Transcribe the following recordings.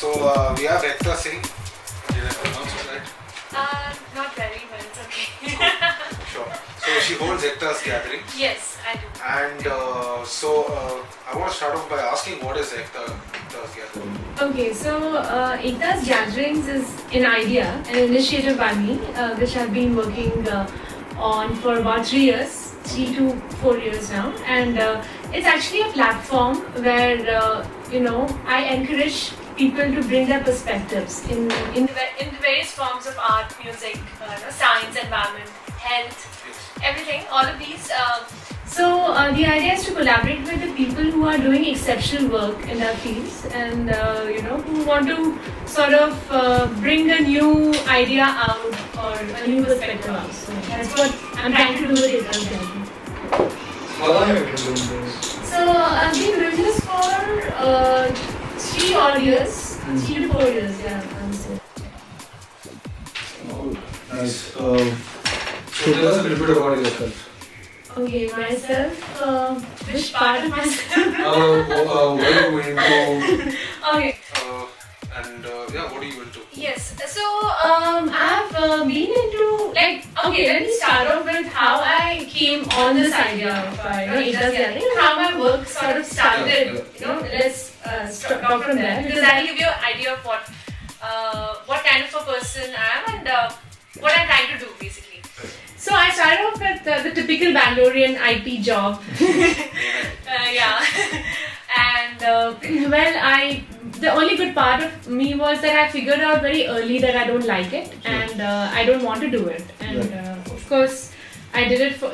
So we have Ekta Singh. Did I pronounce it right? Not very, but it's okay. Sure. So she holds Ekta's gathering. Yes, I do. And I want to start off by asking, what is Ekta's gathering? Okay, so Ekta's Gatherings is an idea, an initiative by me, which I've been working on for about 3 years, 3 to 4 years now, and it's actually a platform where I encourage people to bring their perspectives in the various forms of art, music, science, environment, health, everything, all of these. So the idea is to collaborate with the people who are doing exceptional work in their fields and who want to sort of bring a new idea out or a new perspective out. So that's what I'm trying to do with Ekta's Gathering. How long have you been doing this? So I've been doing this for 3 odd years, 3 to 4 years, yeah, I would say. Oh, nice. So tell us a little bit about yourself. Okay, myself, which part of myself? What are you into? Okay. What are you into? Yes, so I've been into, let me start off with how I came on this idea of Ekta's Gathering and how my work sort of started. Let's talk from there, because that will give you an idea of what kind of a person I am and what I'm trying to do basically. So I started off with the typical Bangalorean IP job. And the only good part of me was that I figured out very early that I don't like it and I don't want to do it. And of course, I did it for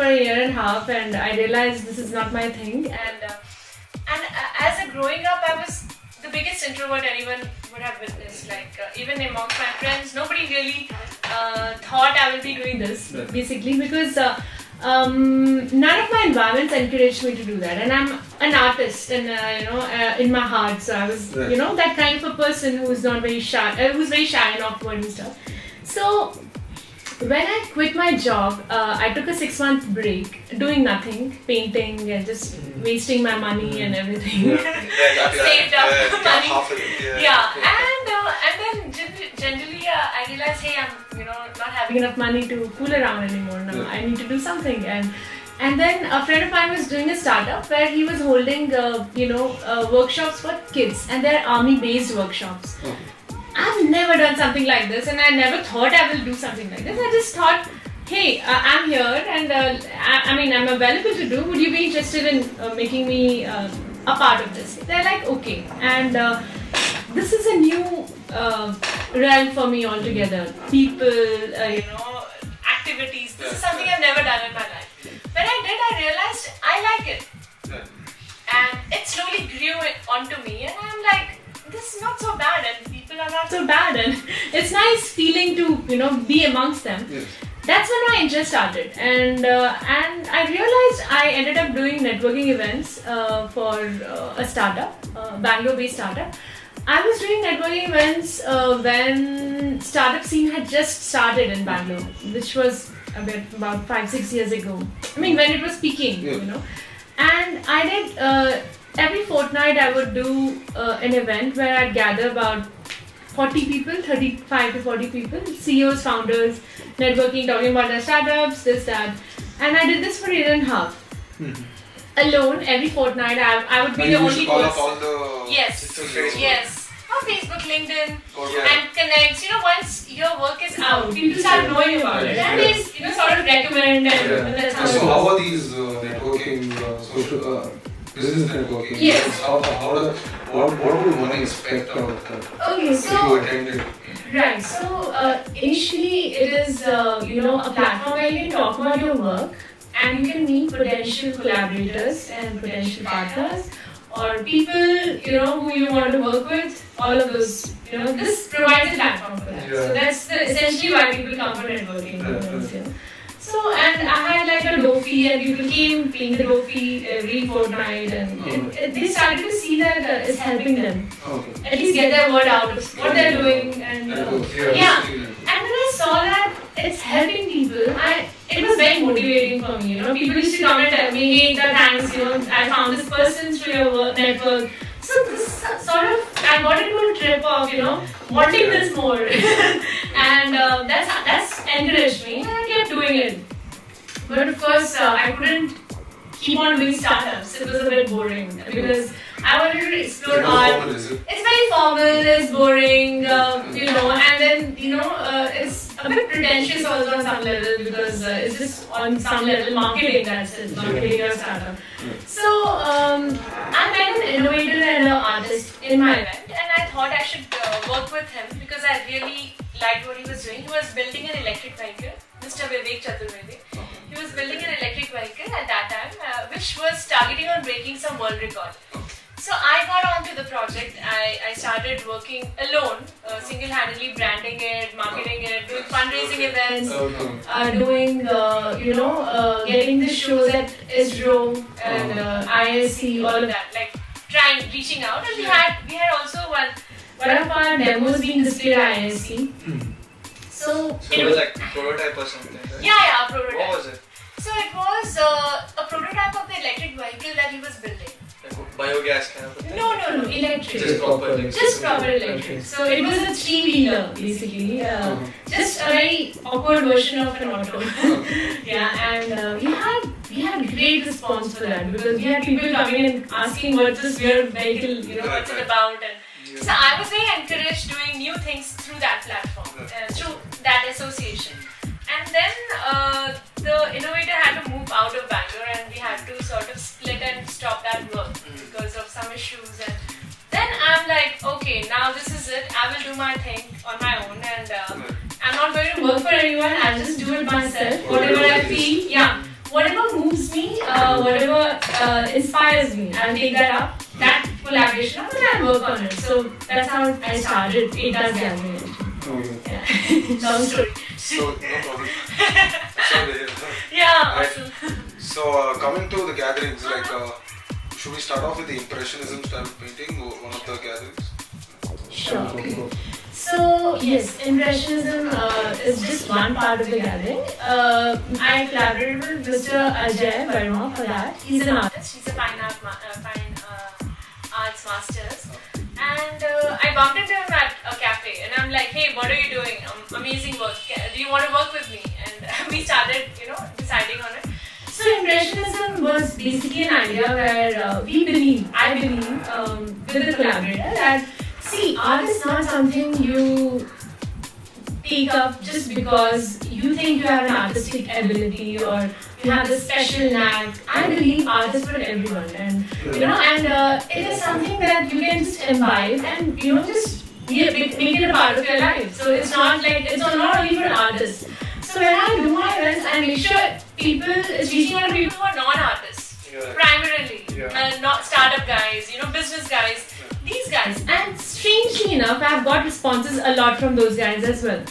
a year and a half, and I realized this is not my thing. And as a growing up, I was the biggest introvert anyone would have witnessed. Even amongst my friends, nobody really thought I will be doing this, basically, because none of my environments encouraged me to do that. And I'm an artist, and in my heart, so I was, that kind of a person who's not very shy, who's very shy and awkward and stuff. So when I quit my job, I took a 6-month break, doing nothing, painting and just wasting my money and everything. Saved up money. And then generally I realized, hey, I'm not having enough money to fool around anymore now. I need to do something. And then a friend of mine was doing a startup where he was holding workshops for kids, and they're army-based workshops. I've never done something like this, and I never thought I will do something like this. I just thought, hey, I'm here, and I'm available to do. Would you be interested in making me a part of this? They're like, okay. And this is a new realm for me altogether. People, activities. This is something I've never done in my life. When I did, I realized I like it. And it slowly grew onto me, and I'm like, this is not so bad, and people are not so bad, and it's nice feeling to be amongst them. That's when my interest started, and I realized I ended up doing networking events for a startup, Bangalore-based startup. I was doing networking events when startup scene had just started in Bangalore, which was about 5-6 years ago. When it was peaking, and I did. Every fortnight I would do an event where I'd gather about 40 people, 35 to 40 people, CEOs, founders, networking, talking about their startups, this, that. And I did this for a year and a half. Alone, every fortnight, I would be the only call person. up all the Yes. On Facebook, LinkedIn, and connect. Once your work is out, people start knowing about it. And they sort of recommend, and that's how So how are these networking, social... business networking? Yes. What would one expect out of that? Okay, If you attended. Right. So initially, it is a platform where you can talk about your work, and you can meet potential collaborators and potential partners, or people who you want to work with. All of those. This provides a platform for that. So that's essentially why people come for networking. So, and I had like a low fee, and people came paying the low fee every fortnight, and they started to see that it's helping them. At least get their word out, what they're doing, and And when I saw that it's helping people, it was very motivating for me. People used to come and tell me, hey, thanks, I found this person through your network. So this sort of, I got into a trip of, wanting this more. And that's encouraged me and I kept doing it. But of course, I couldn't keep on doing startups. It was a bit boring because I wanted to explore art. It's very formal, it's boring, and then, it's a bit pretentious also on some level because it's just on some level marketing, that's it, marketing your startup. So, I met an innovator and an artist in my event and I thought I should work with him because I really liked what he was doing. He was building an electric vehicle, Mr. Vivek Chaturvedi. He was building an electric vehicle at that time, which was targeting on breaking some world record. So I got onto the project. I started working alone, single-handedly branding it, marketing it, doing fundraising events, getting the shows at ISRO and ISC, all of that, like reaching out. And we had also one of our demos being displayed at ISC. So it was like prototype or something, right? Yeah, a prototype. What was it? So it was a prototype of the electric vehicle that he was building. Like biogas kind of a thing? No, electric. Just proper electric. Just proper electric. So it was a three-wheeler basically. Just a very awkward version of an auto. Yeah, and we had great response for that because we had people coming and asking what's this weird vehicle, what's it about. And so I was very encouraged doing new things through that platform, through that association. And then the innovator had to move out of Bangalore and we had to sort of split and stop that work because of some issues. And then I'm like, okay, now this is it. I will do my thing on my own and I'm not going to work for anyone. I'll just do it myself. Whatever I feel, whatever moves me, whatever inspires me, I'll take that up, that collaboration up and I'll work on it. So that's how I started Ekta's Gathering. Yeah. Long story. So, no problem. Sorry. Yeah, Right. awesome. So, coming to the gatherings, like, should we start off with the Impressionism style painting, or one of the gatherings? Sure. Okay. So, yes, Impressionism is just one part of the gathering. I collaborated with Mr. Ajay Verma for that. He's an artist, he's a fine arts masters. And I bumped into him at a cafe and I'm like, hey, what are you doing? Amazing work. Do you want to work with me? And we started, deciding on it. So Impressionism was basically an idea where I believe, with the collaborator that, see, art is not something you take up just because you think you have an artistic ability or you have a special knack. I believe art is for everyone, and it is something that you can just imbibe and just make it a part of your life. So it's not only for artists. So when I do my events, I make sure it's reaching out to people who are non-artists, primarily, not startup guys, business guys. These guys, and strangely enough, I've got responses a lot from those guys as well.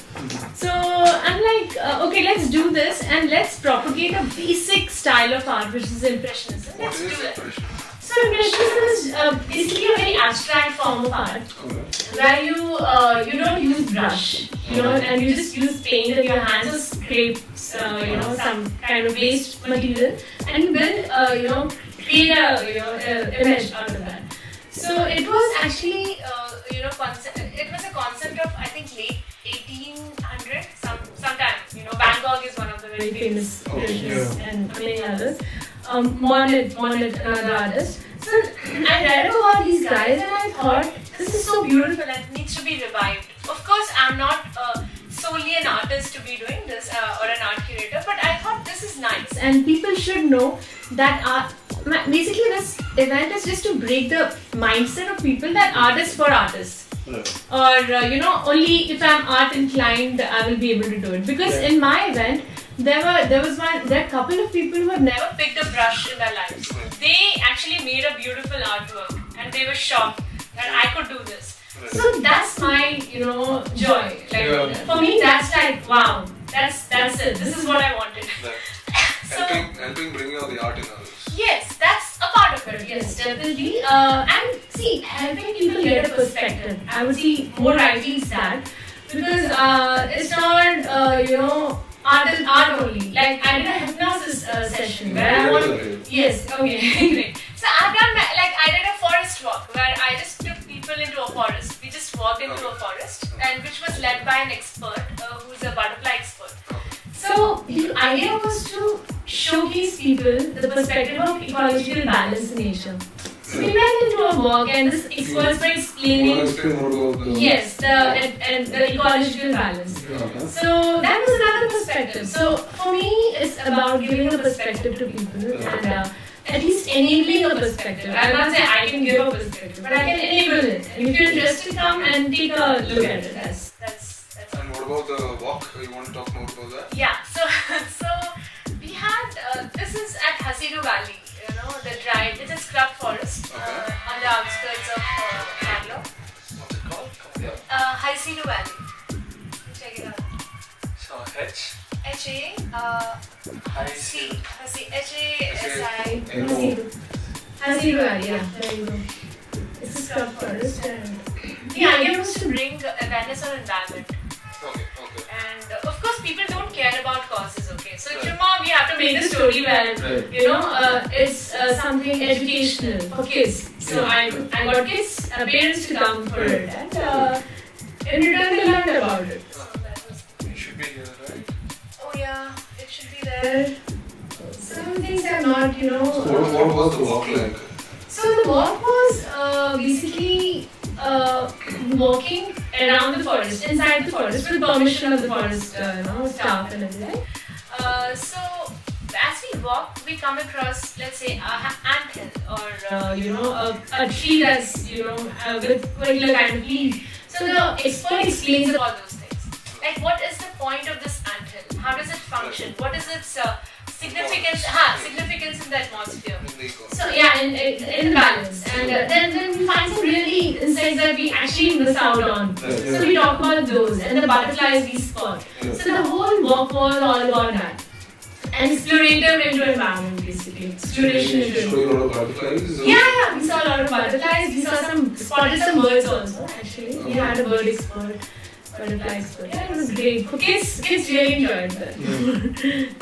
So I'm like, okay, let's do this and let's propagate a basic style of art, which is Impressionism. Let's do it. So Impressionism is basically a very abstract form of art, where you don't use brush, and you just use paint in your hands or scrape, some kind of waste material, and you build, create a image out of that. So it was actually, it was a concept of, I think, late 1800s, sometime. Bangkok is one of the very famous painters and many others. Monet, another artist. So I read about these guys and I thought, this is so beautiful and it needs to be revived. Of course, I'm not solely an artist to be doing this or an art curator, but I thought this is nice. And people should know that art. Basically, this event is just to break the mindset of people that art is for artists. Or, only if I'm art inclined, I will be able to do it. Because in my event, there are a couple of people who have never picked a brush in their lives. They actually made a beautiful artwork and they were shocked that I could do this. So that's my, joy. Like, for me, that's like, wow, that's it. This is what I wanted. Helping bring out the art in others. Yes, that's a part of it. Yes, definitely. And see, helping people get a perspective. I would see more rightly is that because it's not art only. Like I did a hypnosis session where I want. Yes. Okay. Great. So I've done I did a forest walk where I an expert who's a butterfly expert. So the idea was to showcase people the perspective of ecological balance in nature. So we went into a walk and this experts were explaining yes, the ecological balance. So that was another perspective. So for me, it's about giving a perspective to people and at least enabling a perspective. I will not say I can give a perspective, but I can enable it. And if you're interested, come and take a look at it. That's. And what about the walk? You want to talk more about that? Yeah. So we had this is at Hasiru Valley. You know the drive. It's a scrub forest on the outskirts of Bangalore. What's it called? Hasiru Valley. Check it out. So H. H-A, Hasiru. H-A-S-I. Hasiru Valley, yeah, there you go. It's a scrub forest and the idea was to bring awareness on environment. Okay. And of course people don't care about causes, okay. So Chuma, we have to make the story where, you know, it's something educational for kids. So I got kids, parents to come for it and in return they learned about it. It should be here, right? Oh yeah, it should be there. Some things are not, you know. So what was the walk like? So the walk was basically walking around the forest, inside the forest, with permission of the forest, staff and everything. So as we walk, we come across, let's say, an anthill or a tree that's with particular kind of leaves. So the expert explains all those things. Like, what is the point of this anthill? How does it function? What is its significance? Significance in the atmosphere. So yeah, in the balance, and then we find some really insights that we actually miss out on. So we talk about those and the butterflies we spot. So the whole walk was all about that. And explorative into environment, basically. Exploration into environment. butterflies? Yeah, we saw a lot of butterflies. We spotted some birds also. Actually, we had a bird expert, butterfly expert. Yeah, it was great. Kids really enjoyed that.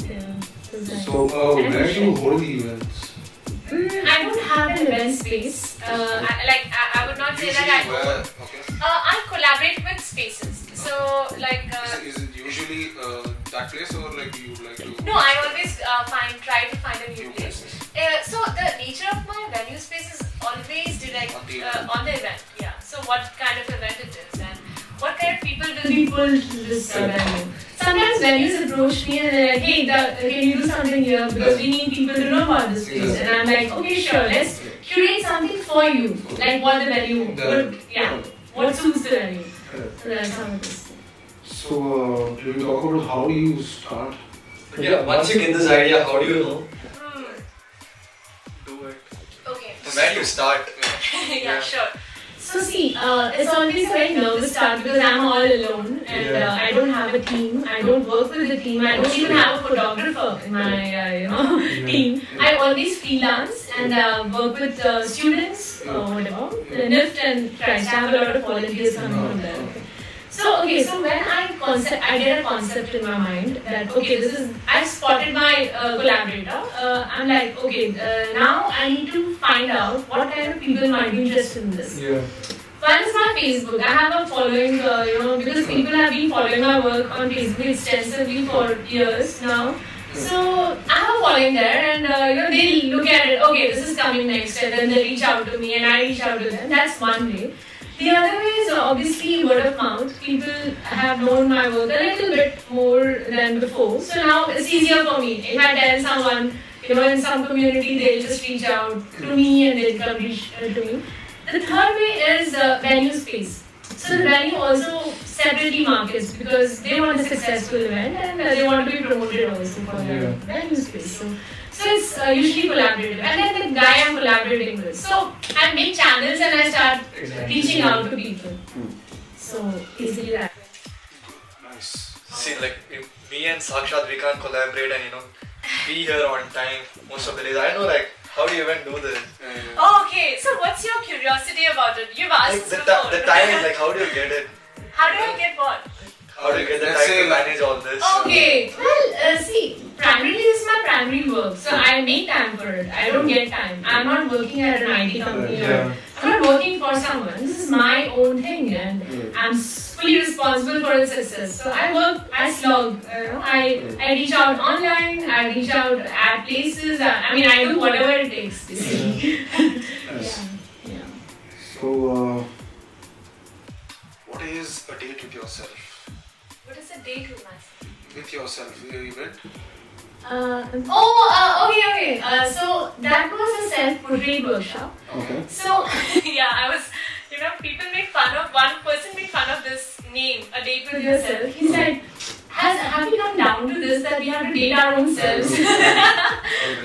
Yeah. So, where do you hold the events? I don't have an event space. I would not say that I collaborate with spaces. So is it usually that place or like you would like to? No, I always try to find a new place. So the nature of my venue space is always direct on the event. Yeah. So what kind of event it is and what kind of people will be pulled to this venue. Sometimes venues approach me and they're like, hey, can you do something here because we need people to know about this place. And I'm like, okay, sure, let's curate something for you. Like what the venue would, what suits the venue. So that's how it is. So, do you talk about how you start? Yeah, once you get this idea, how do you know? Do it. Okay. Where do you start? Yeah, sure. So see, it's always a very nervous start because I'm all alone and I don't have a team. I don't work with a team. I don't even have a photographer in my team. I always freelance and work with students or whatever. NIFT and Christ. I have a lot of volunteers coming from there. So when I did a concept in my mind that I spotted my collaborator. I'm like, now I need to find out what kind of people might be interested in this. Yeah. One is my Facebook. I have a following, because people have been following my work on Facebook extensively for years now. So I have a following there, and they look at it. Okay, this is coming next, and then they reach out to me, and I reach out to them. That's one way. The other way is obviously word of mouth. People have known my work a little bit more than before. So now it's easier for me. If I tell someone, in some community, they'll just reach out to me and they'll come reach to me. The third way is venue space. So the venue also separately markets because they want a successful event and they want to be promoted also for their venue space. So it's usually collaborative. And then the guy I'm collaborating with. So I make channels and I start reaching out to people. So easily that. Nice. See, like me and Sakshat, we can't collaborate and be here on time most of the days. I know, like, how do you even do this? Okay, so what's your curiosity about it? You've asked like before. The timing, like, how do you get it? How do I get what? How do you get the time to manage all this? Okay, well, primarily this is my primary work, so I make time for it. I don't get time. I'm not working at an IT company or I'm not working for someone. This is my own thing and I'm fully responsible for his success. So I work, I slog, I reach out online, I reach out at places. I mean, I do whatever it takes. Basically. Yes. Yeah. So, What is a date with yourself? What is a date with myself? With yourself, you went? Okay. So that was a self-portrait workshop. okay. So yeah, I was, people make fun of, one person made fun of this name, a date with yourself. He said, have we come down to this that we have to date our own selves?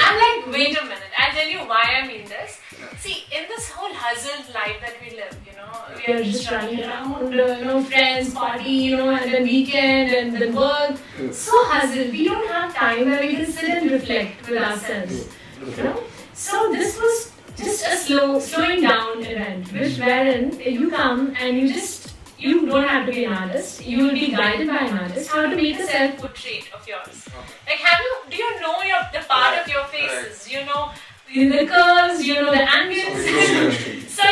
I'm like, wait a minute, I'll tell you why I mean this. See, in this whole hustled life that we live, we are just running around, friends, party, and then weekend, and then work. So hustled, we don't have time where we can sit and reflect with ourselves. So this was just a slowing down event, wherein you come and you don't have to be an artist. You will be guided by an artist how to make a self-portrait of yours. Like, do you know the part of your faces? The curves, the angles. So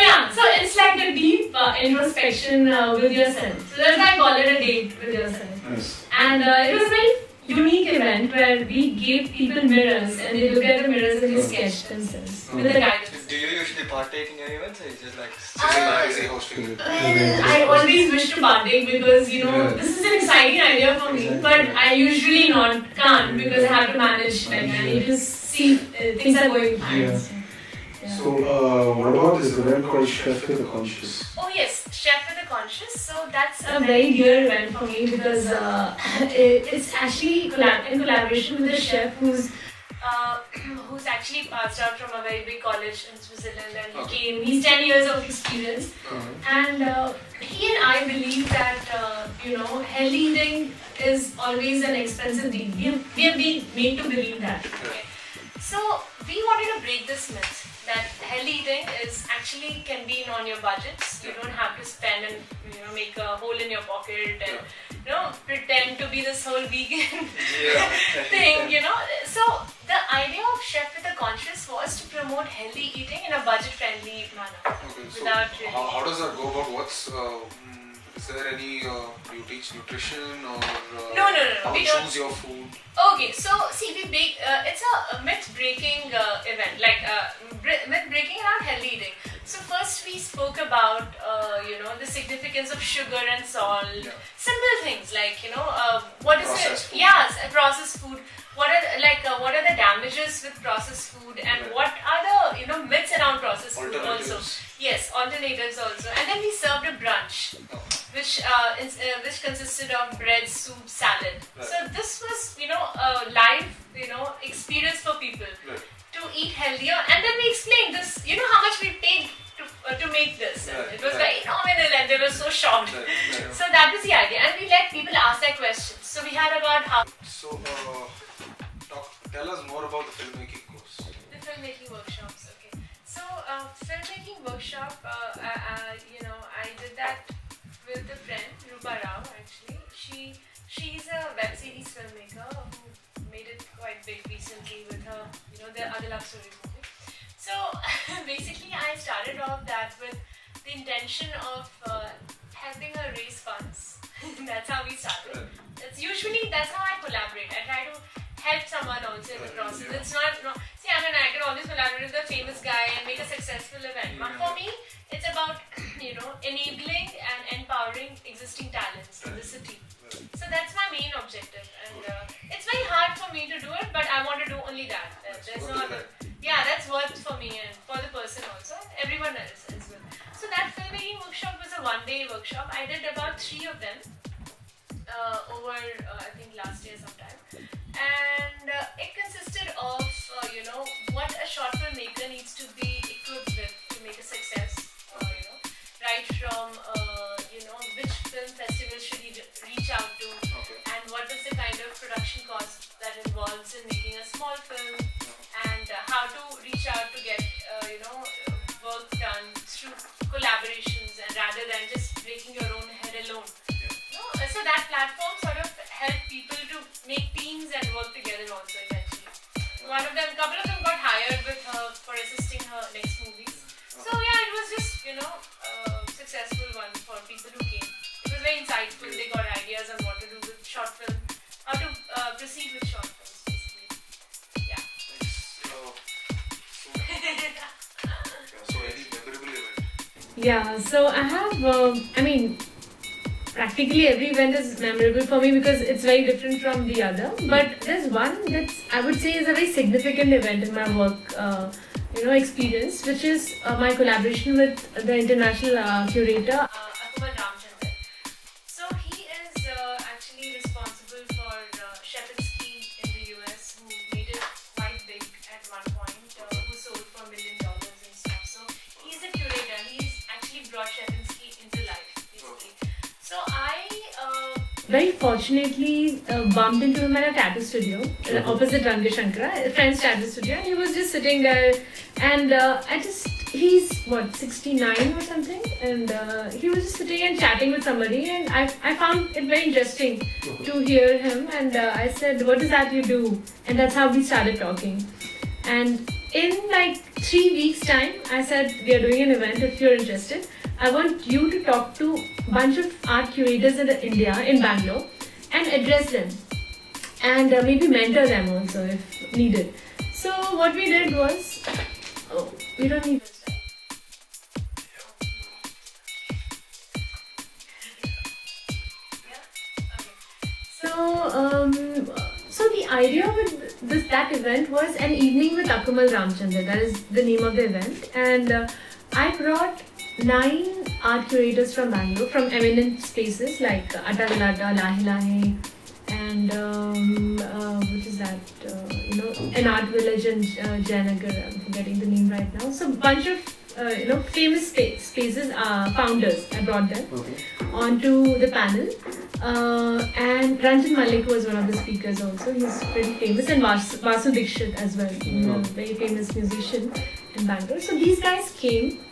it's like a deep introspection with yourself. So that's why I call it a date with yourself. Nice. And it was a very unique event where we gave people mirrors and they look at the mirrors and they sketch themselves with the guidance. Do you usually partake in your events, or you just like Is he hosting it? I always wish to partake because this is an exciting idea for me, but I usually can't because I have to manage. Like I need to see things are going fine. Yeah. Yeah. So, what about this event called Chef with the Conscious? Oh yes, Chef with the Conscious. So that's a very dear event for me because it's actually in collaboration with a chef who's actually passed out from a very big college in Switzerland, and he came. He's 10 years of experience, and he and I believe that healthy eating is always an expensive deal. We have been made to believe that. Okay. So we wanted to break this myth that healthy eating actually can be on your budgets. You don't have to spend and make a hole in your pocket and pretend to be this whole vegan thing. So the idea of Chef with a Conscious was to promote healthy eating in a budget-friendly manner. Okay, so Without really. how does that go about? Is there any, do you teach nutrition or No. how We to don't. choose your food? Okay, so see, it's a myth-breaking event, like myth-breaking around healthy eating. So first we spoke about, the significance of sugar and salt, simple things like, what is Processed it? food. Yeah, processed food. What are the damages with processed food, and what are the myths around processed food also? Alternatives. Yes, alternatives also. And then we served a brunch, which consisted of bread, soup, salad. Right. So this was, a live, experience for people to eat healthier. And then we explained this, how much we paid to make this. And Right, it was right. very nominal, and they were so shocked. Right. So that was the idea. And we let people ask their questions. So we had about So, tell us more about the filmmaking course. the filmmaking workshops. Okay. So filmmaking workshop, I did that with a friend, Rupa Rao. Actually, she's a web series filmmaker who made it quite big recently with her, the other love story movie. So basically, I started off that with the intention of helping her raise funds. That's how we started. That's how I collaborate. I try to help someone also in the process. It's not, see, I can always collaborate with a famous guy and make a successful event. But for me, it's about, enabling and empowering existing talents in the city. So that's my main objective. And it's very hard for me to do it, but I want to do only that. There's no other. Yeah, that's worth for me and for the person also, and everyone else as well. So that filmmaking workshop was a one-day workshop. I did about 3 of them over, I think, last year sometime. And it consisted of, what a short filmmaker needs to be equipped with to make a success. Right from, which film festival should he reach out to, and what is the kind of production cost that involves in making a small film, and how to reach out to get, work done through collaborations and rather than just breaking your own head alone. So that platform sort of helped people to make teams and work together also eventually. A couple of them got hired with her for assisting her next movies. So yeah, it was just, a successful one for people who came. It was very insightful. proceed with short films, basically. Yeah. So any memorable event? Yeah, so I have, practically every event is memorable for me because it's very different from the other. But there's one that's, I would say, is a very significant event in my work, experience, which is my collaboration with the international curator, Akumal Ramchandran. So he is actually responsible for Shepardski in the US, who made it quite big at one point, who sold for $1 million and stuff. So he's a curator. He's actually brought Shepardski into life, basically. So I very fortunately bumped into him at a tattoo studio opposite Ranga Shankara, a friend's tattoo studio. And he was just sitting there, and he's 69 or something, and he was just sitting and chatting with somebody, and I found it very interesting to hear him, and I said, "What is that you do?" And that's how we started talking. And in like 3 weeks' time, I said, "We are doing an event. If you're interested, I want you to talk to a bunch of art curators in India, in Bangalore, and address them, and maybe mentor them also if needed." So what we did was, we don't need this, right? So the idea with that event was an evening with Akumal Ramchandran. That is the name of the event, and I brought 9 art curators from Bangalore, from eminent spaces like Atalata, Lahi Lahi, and which is that, an art village in Jayanagar. I'm forgetting the name right now. So bunch of famous spaces, founders. I brought them onto the panel, and Ranjan Malik was one of the speakers also. He's pretty famous, and Vasu Dixit as well, very famous musician in Bangalore. So these guys came.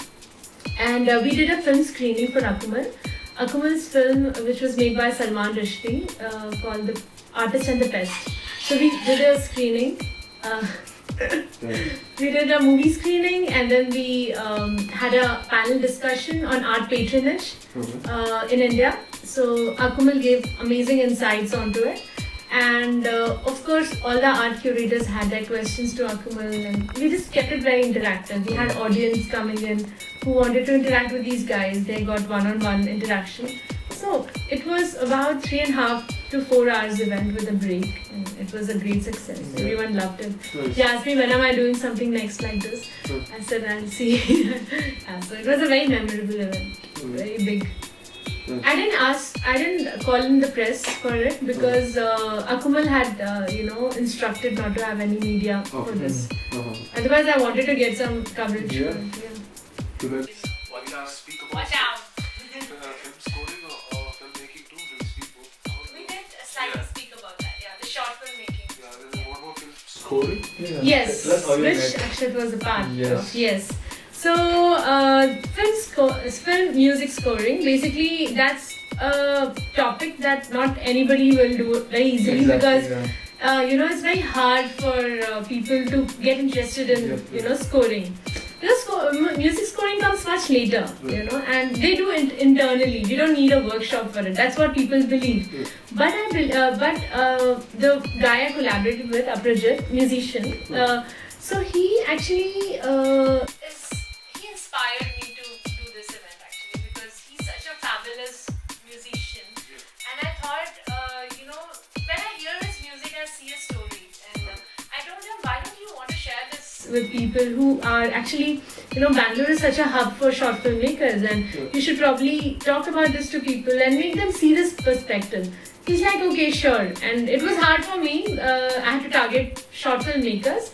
And we did a film screening for Akumal. Akumal's film, which was made by Salman Rushdie, called The Artist and the Pest. So we did a screening. We did a movie screening, and then we had a panel discussion on art patronage in India. So Akumal gave amazing insights onto it. And of course, all the art curators had their questions to Akumal, and we just kept it very interactive. We had audience coming in who wanted to interact with these guys. They got one-on-one interaction. So it was about 3.5 to 4 hours event with a break, and it was a great success. Everyone loved it. Nice. They asked me when am I doing something next like this. I said I'll see. Yeah, so it was a very memorable event, very big. I didn't call in the press for it because Akumal had, instructed not to have any media for this. Otherwise, I wanted to get some coverage. Yeah. Speak about Watch out! film scoring or filmmaking too. Do we speak both? We did slightly speak about that. Yeah, the short filmmaking. Yeah, then what about film Scoring? Yeah. Yes, Tell us how you which met. Akshat was a part Yes. of. Yes. So, film music scoring, basically that's a topic that not anybody will do very easily because it's very hard for people to get interested in scoring. Music scoring comes much later, and they do it internally. We don't need a workshop for it. That's what people believe. But the guy I collaborated with, Aprajit, musician, so he actually he inspired me to do this event actually because he's such a fabulous musician, and I thought, when I hear his music, I see a story, and I told him, why don't you want to share this with people who are actually, Bangalore is such a hub for short filmmakers, and you should probably talk about this to people and make them see this perspective. He's like, okay, sure. And it was hard for me. I had to target short filmmakers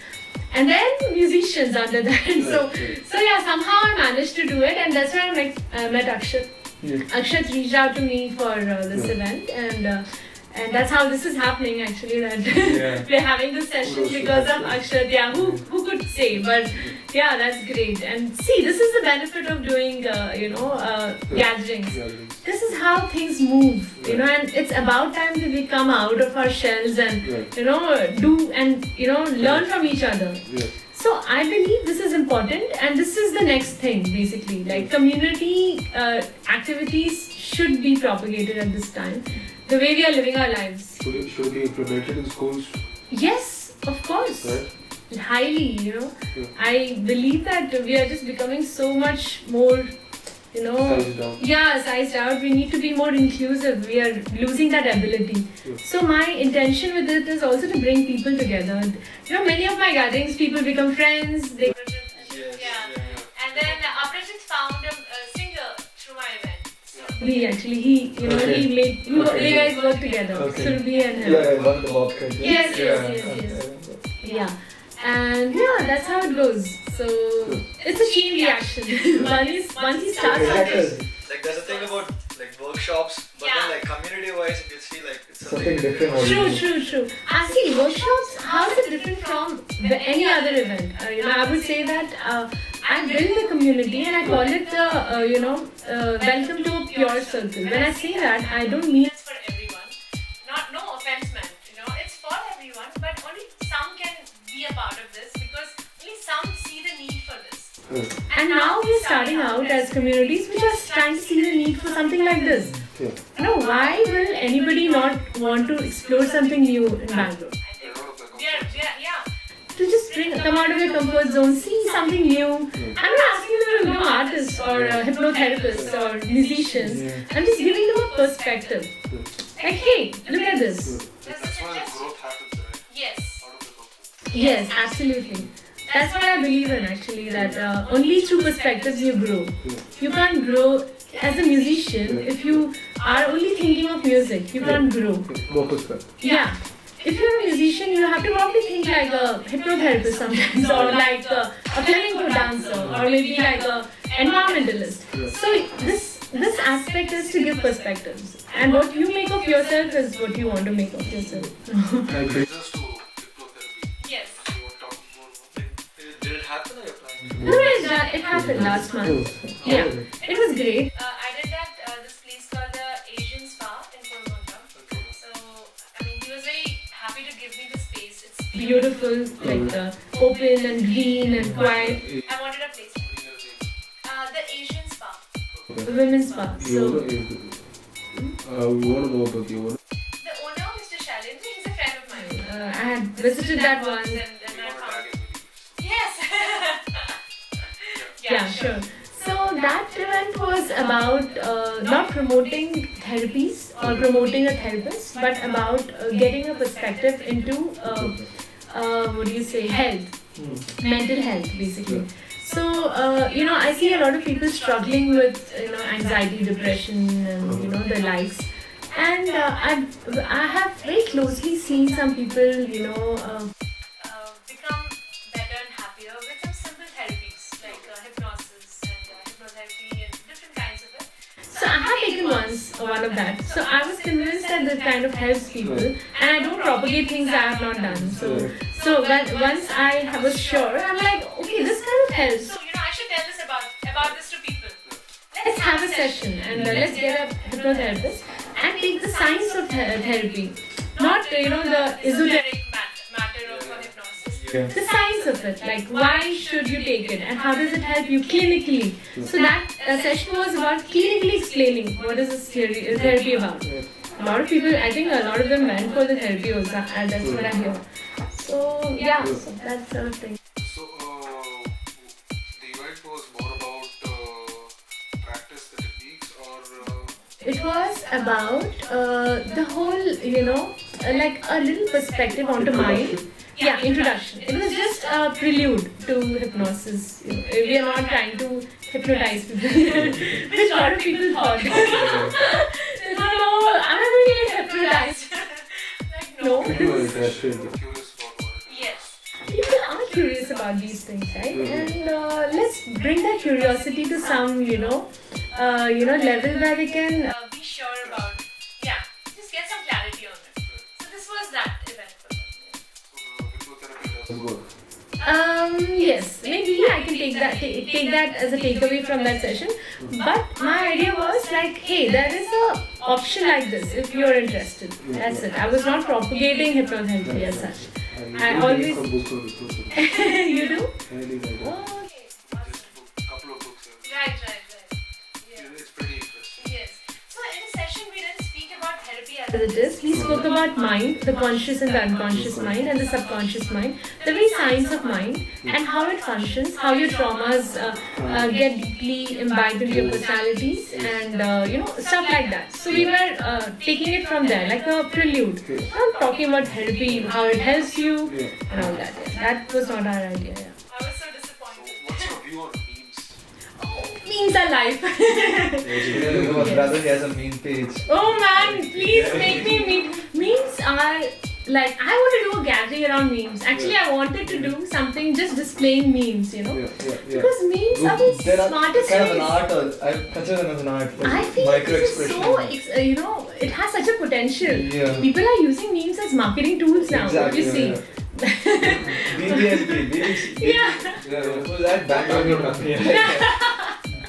and then musicians under that. So yeah, somehow I managed to do it, and that's where I met Akshat. Akshat reached out to me for this event, and that's how this is happening actually, that we're having this session because of Akshat. Yeah, who could say? But yeah, that's great. And see, this is the benefit of doing gatherings. This is how things move, and it's about time that we come out of our shells and do and learn from each other. So I believe this is important, and this is the next thing basically. Like community activities should be propagated at this time, the way we are living our lives. should it be implemented in schools? Yes, of course. Right? Highly, you know. Yeah. I believe that we are just becoming so much more, you know. Sized down. Yeah, sized out. We need to be more inclusive. We are losing that ability. Yeah. So my intention with it is also to bring people together. You know, many of my gatherings, people become friends. They and then Aprajit found a singer through my event. Surabhi actually, you guys work together. Okay. Surabhi and him. Yeah, I love the mob kind. Yes. Yeah. And yeah, that's how it goes. So it's a chain reaction. once he starts Exactly. Like there's a thing about like workshops, but then like community-wise, it gets feel like it's Something different. True. See, workshops, how is it different from any other event? I would say that I build the community and I call it the, welcome to a pure circle. When I say that, I don't mean it's for everyone. No offense meant, it's for everyone, but only some can be a part of this because only some see the need for this. And now we're starting out as communities which are trying to see the need for something like this. Yeah. Why will anybody not want to explore something new in Bangalore? To just come out of your comfort zone, see something new. I'm not asking them to become artists or hypnotherapists or musicians. I'm just giving them a perspective. Like, hey, look at this. That's why growth happens, right? Yes. Out of the comfort. Yes, absolutely. That's what I believe in actually, that only through perspectives you grow. You can't grow as a musician if you are only thinking of music. You can't grow. More perspective. Yeah. If you're a musician, you have to probably think like a hypnotherapist sometimes, or like a flamenco dancer, or maybe like a environmentalist. So this aspect is to give perspectives, and what you make of yourself is what you want to make of yourself. I agree. Just to hypnotherapy. Yes. You want to talk more about Did it happen or you're planning? No, it happened last month. Yeah, it was great. I did that this place called the Asian Spa in Kolkata. So he was very happy to give me the space. It's beautiful, like open and green and quiet. I wanted a place. The Asian Spa, the women's spa. So We want to know about you. the owner, Mr. Shailendra, he's a friend of mine. I had visited that once and I found. Yes. Yeah, sure. So that event was about not promoting therapies or promoting a therapist, but about getting a perspective into health, mental health, basically. So I see a lot of people struggling with anxiety, depression, and the likes. And I have very closely seen some people become better and happier with some simple therapies like hypnosis and hypnotherapy and different kinds of it. So I have taken one of that. So I was convinced that that kind of helps people, and I don't propagate things I have not done. So once I was sure, I'm like, okay, this kind of helps. So I should tell this about this to people. Let's have a session and let's get a hypnotherapist and take the science of therapy, not the esoteric matter of hypnosis. Yeah. The science of it, like why should you take it and how does it help you clinically. So that session was about clinically explaining what is this therapy about. A lot of people, I think a lot of them went for the therapy also, and that's what I hear. So yeah, so that's sort of thing. So the event was more about practice the techniques or It was about the whole, like a little perspective onto mind. Yeah, introduction. It was just a prelude to hypnosis. We are not trying to hypnotize people, which a lot of people thought. No, I'm not going to get hypnotized. Like, no. People are interested. curious about what it is. Yes. People are curious about these things, right? And let's bring that curiosity to some, level where they can be sure about. Yeah, just get some clarity on it. So this was that event for them. So the hypnotherapy does Good. Yes, maybe I can take that as a takeaway from that session. But my idea was like, hey, there is a option like this if you're interested. That's it. I was not propagating hypnotherapy as such. I always. Some books on this. You do? Highly recommend. Oh, okay. just a couple of books here. Right. Yeah. It's pretty interesting. Yes. So in a session we didn't speak about therapy as it is. He spoke about mind, the conscious and the unconscious mind, and the subconscious mind, the very science of mind, and how it functions, how your traumas get deeply imbibed into your personalities, and stuff like that. So we were taking it from there, like a prelude. I'm talking about therapy, how it helps you, and all that. Yeah. That was not our idea. Yeah. I was so disappointed. What's your view on memes? Memes are life. My brother, he has a meme page. Oh man, please make me meme. Memes are like, I want to do a gathering around memes. Actually, I wanted to do something just displaying memes, because memes are the There are smartest kind of an ways. art, or I consider them as an art. I feel micro this is so, it has such a potential. Yeah. People are using memes as marketing tools now. Exactly, What do you yeah. see? BBSB. Yeah. Who's that? Bangalore.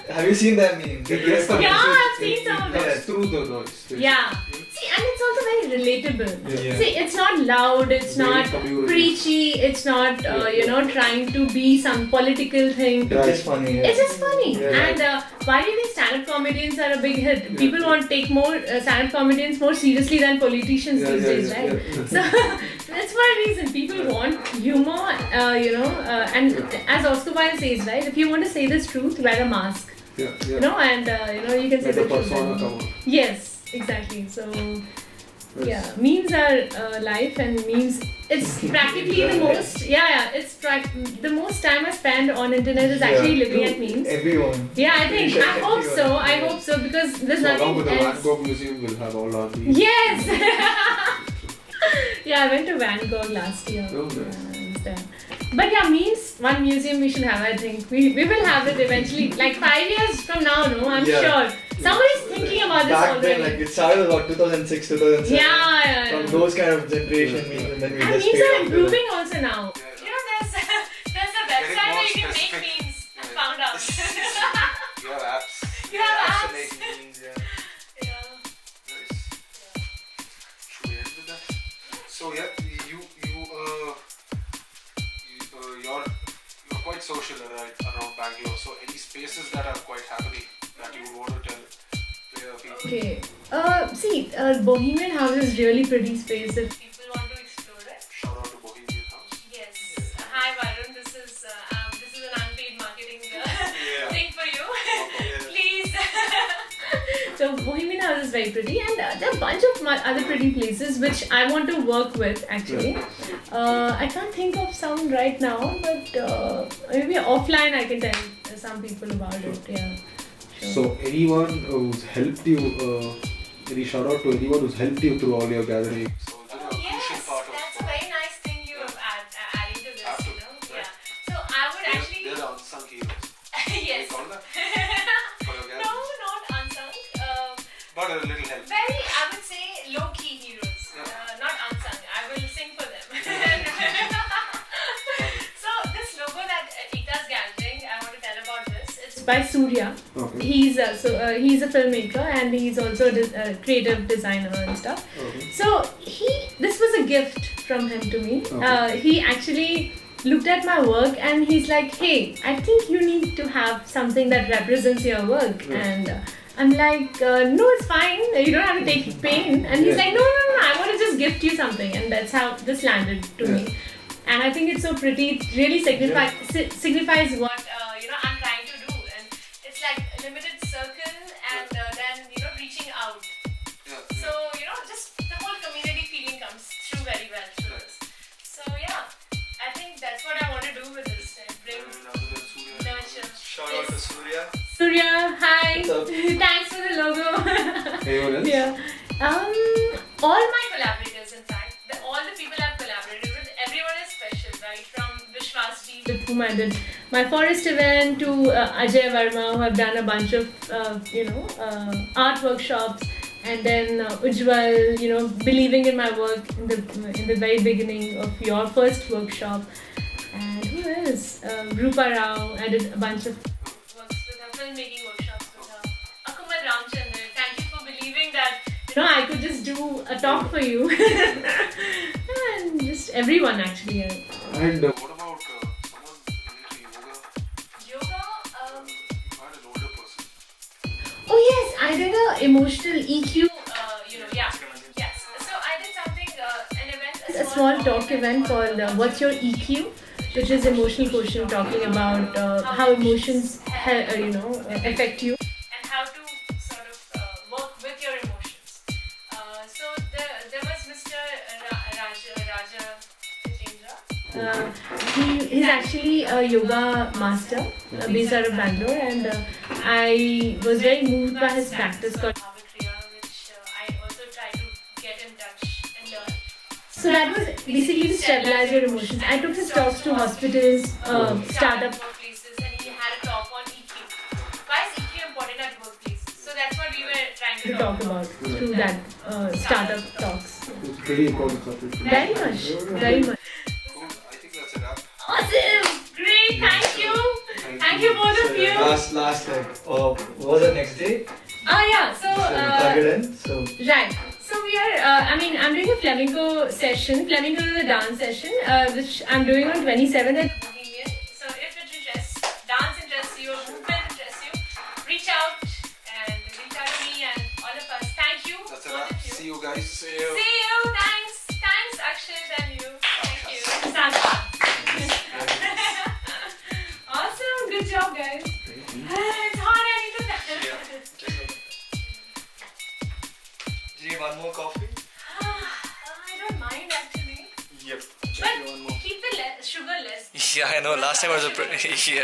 Have you seen that meme? Yeah, I've seen some of That's it. through the noise. Yeah. See, and it's also very relatable. Yeah. See, it's not loud, it's Very not communal. preachy, it's not, trying to be some political thing. It's just funny. Yeah. It's just funny. Yeah. And why do you think stand-up comedians are a big hit? People want to take more stand-up comedians more seriously than politicians these days, right? So that's for a reason. People want humor, and as Oscar Wilde says, right? If you want to say this truth, wear a mask. Yeah. You know, and you can say Let the the truth. persona come out. Yes, exactly. So yeah, memes are life, and memes. It's practically the most. It's the most time I spend on internet is actually looking at memes. Everyone. Yeah, I think. I hope so. I hope so, because there's So along with nothing the else. Van Gogh Museum, we'll have all our memes. Yes. Yeah, I went to Van Gogh last year. Oh, nice. Yeah, I was there. But yeah, memes. One museum we should have. I think we will have it eventually. Like 5 years from now, no, I'm Yeah. sure. Somebody's thinking about this Back already. then, like it started about 2006, 2007. Yeah. From those kind of generation memes, and then we And just memes figured are out the- improving also now. There's a website where you can make specific. memes. I found out. You have apps. You have Apps to apps. make memes, yeah. Yeah. Nice. Should we end with that? So yeah, you're quite social around Bangalore. So any spaces that are quite happening that you would want to tell people? Okay. See, Bohemian House is really pretty space. If People want to explore it. Shout out to Bohemian House. Yes. Hi Varun, this is an unpaid marketing thing for you. Please. So Bohemian House is very pretty, and there are a bunch of other pretty places which I want to work with actually. I can't think of some right now, but maybe offline I can tell some people about it. Yeah. Sure. So anyone who's helped you, any shout out to anyone who's helped you through all your gatherings? So a Oh, crucial yes, part of that's a very nice thing you have adding to this, Have to, Yeah. right? So I would actually. They're the unsung heroes. Yes. You call them for your No, gatherings? not unsung. But a little help. Very, I would say, low-key heroes. Not unsung. I will sing for them. So this logo that Ekta's gathering, I want to tell about this. It's By Surya. Okay. He's a filmmaker, and he's also a creative designer and stuff. Okay. So this was a gift from him to me. Okay. He actually looked at my work and he's like, "Hey, I think you need to have something that represents your work." Yeah. And I'm like, "No, it's fine. You don't have to take pain." And he's Yeah. like, "No, I want to just gift you something." And that's how this landed to Yeah. me. And I think it's so pretty. It really signifies what I'm trying to do. And it's like a limited circle, and then reaching out. Yeah. So, just the whole community feeling comes through very well through this. So, yeah, I think that's what I want to do with this. And bring And other than Surya, nurture. Shout out to Surya. Surya, hi. What's up? Thanks for the logo. Anyone else? Yeah. All my collaborators, in fact, all the people I've collaborated with, everyone is special, right? From Vishwas ji. With whom I did my forest event, to Ajay Verma, who have done a bunch of art workshops, and then Ujjwal, believing in my work in the very beginning of your first workshop, and who else? Rupa Rao. I did a bunch of Works with her, filmmaking workshops with her. Akumal Ramchandran, thank you for believing that. I could just do a talk for you, and just everyone actually. Yeah. And what about someone into yoga? Yoga, You find an older person. Oh yes, I did a emotional EQ. yeah. Yes. a small talk event called What's Your EQ, which is emotional quotient, talking about how emotions affect you and how to sort of work with your emotions. So there was Mr. Raja Jitendra. He's actually a yoga master based out of Bangalore, and I was very moved by his practice called which I also try to get in touch and learn. So that was basically to stabilize your emotions. I took his talks to hospitals, startup workplaces, and he had a talk on EQ. Why is EQ important at workplaces? So that's what we were trying to talk about through that startup talks. It's pretty important subject. Very much, very much. Cool. I think that's a wrap. Awesome! Great, thank you! Thank you both of you! Last what was the next day? Oh yeah, so Right. So we are, I'm doing a flamenco session. Flamenco is a dance session, which I'm doing on 27th at Bohemian. So if it interests, dance interests you, movement interests you, reach out to me and all of us. Thank you. That's a both wrap. of you. See you guys. See you. See you. Thanks Akshay and you. Thank you. Sasha. Awesome. Good job, guys. It's hard. I need to. Gee, one more coffee? I don't mind actually. Yep. But keep the sugar less. Yeah, I know. Last time I was a pretty. Yeah.